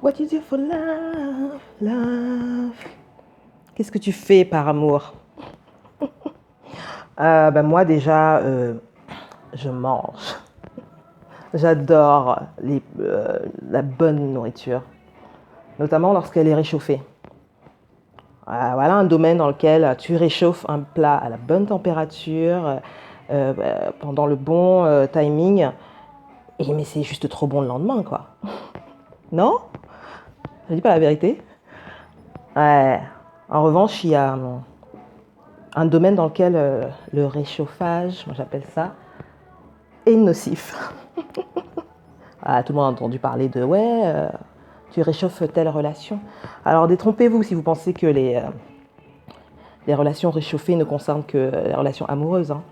What you do for love, love. Qu'est-ce que tu fais par amour? Moi déjà, je mange. J'adore la bonne nourriture, notamment lorsqu'elle est réchauffée. Voilà un domaine dans lequel tu réchauffes un plat à la bonne température, pendant le bon timing. Mais c'est juste trop bon le lendemain, quoi. Non? Je dis pas la vérité. Ouais. En revanche, il y a un domaine dans lequel le réchauffage, moi j'appelle ça, est nocif. Tout le monde a entendu parler de ouais, tu réchauffes telle relation. Alors détrompez-vous si vous pensez que les relations réchauffées ne concernent que les relations amoureuses. Hein.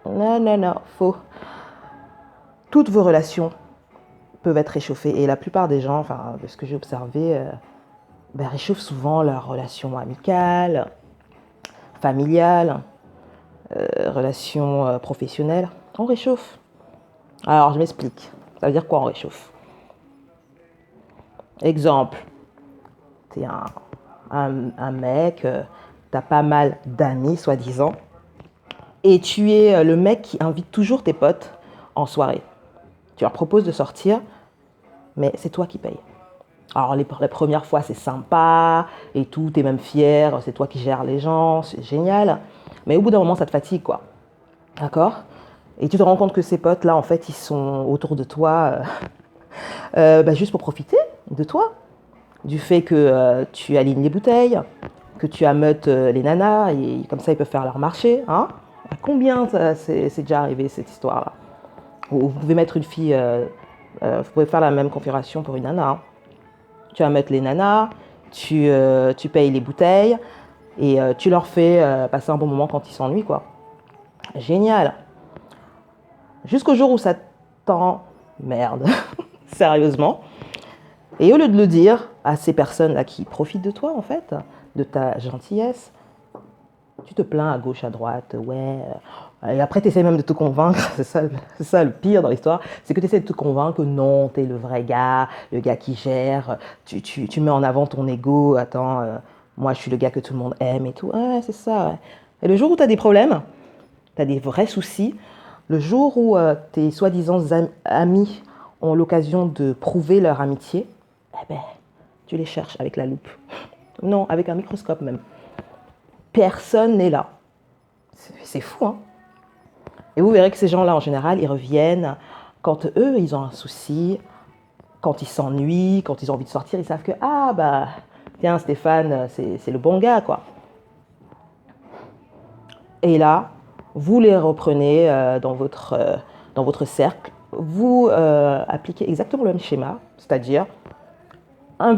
Non, non, non, faux. Toutes vos relations peuvent être réchauffées et la plupart des gens, enfin de ce que j'ai observé, réchauffent souvent leurs relations amicales, familiales, relations professionnelles. On réchauffe. Alors je m'explique. Ça veut dire quoi on réchauffe? Exemple, t'es un mec, t'as pas mal d'amis soi-disant, et tu es le mec qui invite toujours tes potes en soirée. Tu leur proposes de sortir, mais c'est toi qui payes. Alors les premières fois c'est sympa et tout, t'es même fier, c'est toi qui gères les gens, c'est génial. Mais au bout d'un moment ça te fatigue quoi. D'accord? Et tu te rends compte que ces potes là en fait ils sont autour de toi juste pour profiter de toi. Du fait que tu alignes les bouteilles, que tu ameutes les nanas et comme ça ils peuvent faire leur marché. Hein? À combien c'est déjà arrivé cette histoire là? Vous pouvez mettre une fille, vous pouvez faire la même configuration pour une nana. Hein? Tu vas mettre les nanas, tu payes les bouteilles et tu leur fais passer un bon moment quand ils s'ennuient, quoi. Génial. Jusqu'au jour où ça t'emmerde, sérieusement. Et au lieu de le dire à ces personnes-là qui profitent de toi, en fait, de ta gentillesse, tu te plains à gauche, à droite, ouais. Et après, tu essaies même de te convaincre, c'est ça le pire dans l'histoire, c'est que tu essaies de te convaincre que non, tu es le vrai gars, le gars qui gère, tu mets en avant ton ego, attends, moi je suis le gars que tout le monde aime et tout. Ouais, c'est ça, ouais. Et le jour où tu as des problèmes, tu as des vrais soucis, le jour où tes soi-disant amis ont l'occasion de prouver leur amitié, tu les cherches avec la loupe. Non, avec un microscope même. Personne n'est là. C'est fou, hein? Et vous verrez que ces gens-là, en général, ils reviennent quand eux, ils ont un souci, quand ils s'ennuient, quand ils ont envie de sortir, ils savent que, tiens, Stéphane, c'est le bon gars, quoi. Et là, vous les reprenez dans votre cercle, vous appliquez exactement le même schéma, c'est-à-dire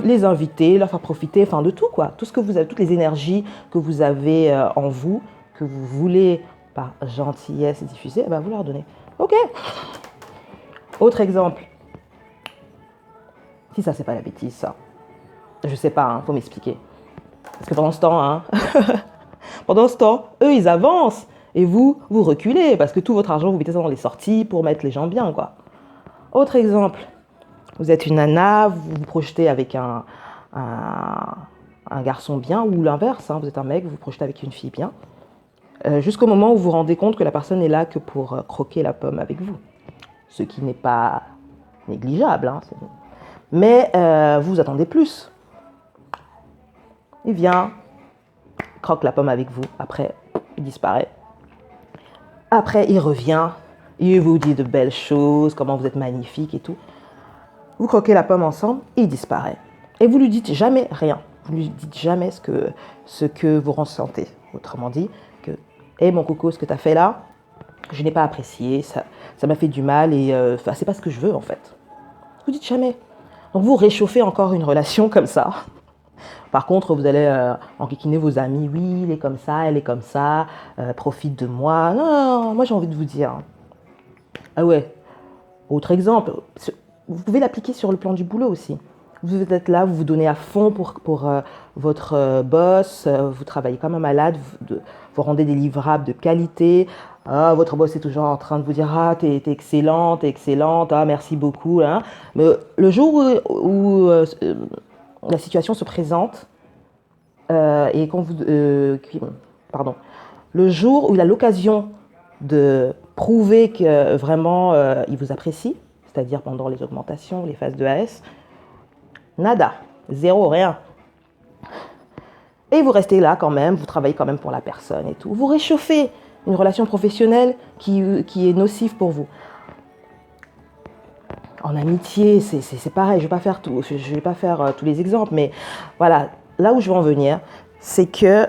les inviter, leur faire profiter, enfin de tout, quoi. Tout ce que vous avez, toutes les énergies que vous avez en vous, que vous voulez par gentillesse diffuser, vous leur donnez. Ok. Autre exemple. Si ça, c'est pas la bêtise, ça. Je sais pas, hein, faut m'expliquer. Parce que pendant ce temps, eux, ils avancent. Et vous reculez. Parce que tout votre argent, vous mettez ça dans les sorties pour mettre les gens bien, quoi. Autre exemple. Vous êtes une nana, vous vous projetez avec un garçon bien, ou l'inverse, hein, vous êtes un mec, vous vous projetez avec une fille bien. Jusqu'au moment où vous vous rendez compte que la personne n'est là que pour croquer la pomme avec vous. Ce qui n'est pas négligeable. Hein, mais vous attendez plus. Il vient, croque la pomme avec vous, après il disparaît. Après il revient, il vous dit de belles choses, comment vous êtes magnifique et tout. Vous croquez la pomme ensemble, il disparaît. Et vous lui dites jamais rien. Vous lui dites jamais ce que vous ressentez. Autrement dit, que hey, mon coco, ce que tu as fait là, je n'ai pas apprécié, ça m'a fait du mal et c'est pas ce que je veux en fait. Vous dites jamais. Donc vous réchauffez encore une relation comme ça. Par contre, vous allez enquiquiner vos amis. Oui, il est comme ça, elle est comme ça, profite de moi. Non, moi j'ai envie de vous dire. Ah ouais, autre exemple, vous pouvez l'appliquer sur le plan du boulot aussi. Vous êtes là, vous vous donnez à fond pour votre boss, vous travaillez comme un malade, vous rendez des livrables de qualité, Ah, votre boss est toujours en train de vous dire ah, t'es excellente, ah, merci beaucoup. Hein. Mais le jour où la situation se présente et qu'on vous. Pardon. Le jour où il a l'occasion de prouver que vraiment il vous apprécie, c'est-à-dire pendant les augmentations, les phases de AS, nada, zéro, rien. Et vous restez là quand même, vous travaillez quand même pour la personne et tout. Vous réchauffez une relation professionnelle qui est nocive pour vous. En amitié, c'est pareil, je ne vais pas faire tous les exemples, mais voilà, là où je veux en venir, c'est que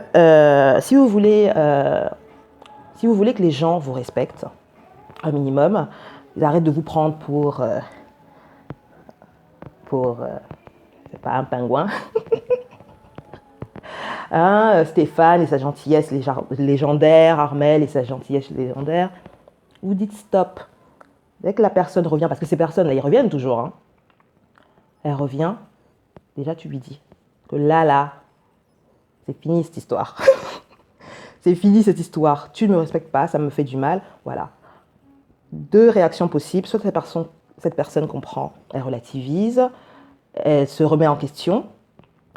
si vous voulez que les gens vous respectent, un minimum, ils arrêtent de vous prendre c'est pas un pingouin, hein, Stéphane et sa gentillesse légendaire, Armel et sa gentillesse légendaire. Vous dites stop. Dès que la personne revient, parce que ces personnes-là, ils reviennent toujours, hein, elle revient, déjà tu lui dis que là, c'est fini cette histoire. C'est fini cette histoire. Tu ne me respectes pas, ça me fait du mal. Voilà. Deux réactions possibles. Soit cette personne comprend, elle relativise, elle se remet en question,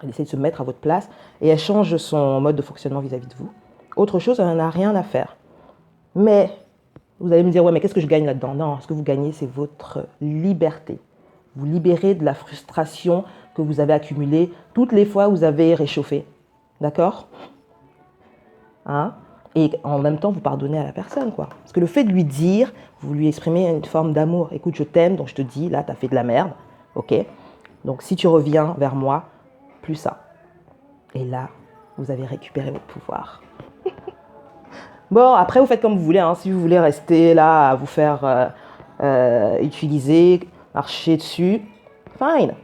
elle essaie de se mettre à votre place et elle change son mode de fonctionnement vis-à-vis de vous. Autre chose, elle n'en a rien à faire. Mais vous allez me dire, ouais, mais qu'est-ce que je gagne là-dedans? Non, ce que vous gagnez, c'est votre liberté. Vous libérez de la frustration que vous avez accumulée toutes les fois où vous avez réchauffé. D'accord? Hein? Et en même temps, vous pardonnez à la personne, quoi. Parce que le fait de lui dire, vous lui exprimez une forme d'amour. Écoute, je t'aime, donc je te dis, là, t'as fait de la merde, ok? Donc si tu reviens vers moi, plus ça. Et là, vous avez récupéré votre pouvoir. Bon, après, vous faites comme vous voulez. Hein. Si vous voulez rester là à vous faire utiliser, marcher dessus, fine.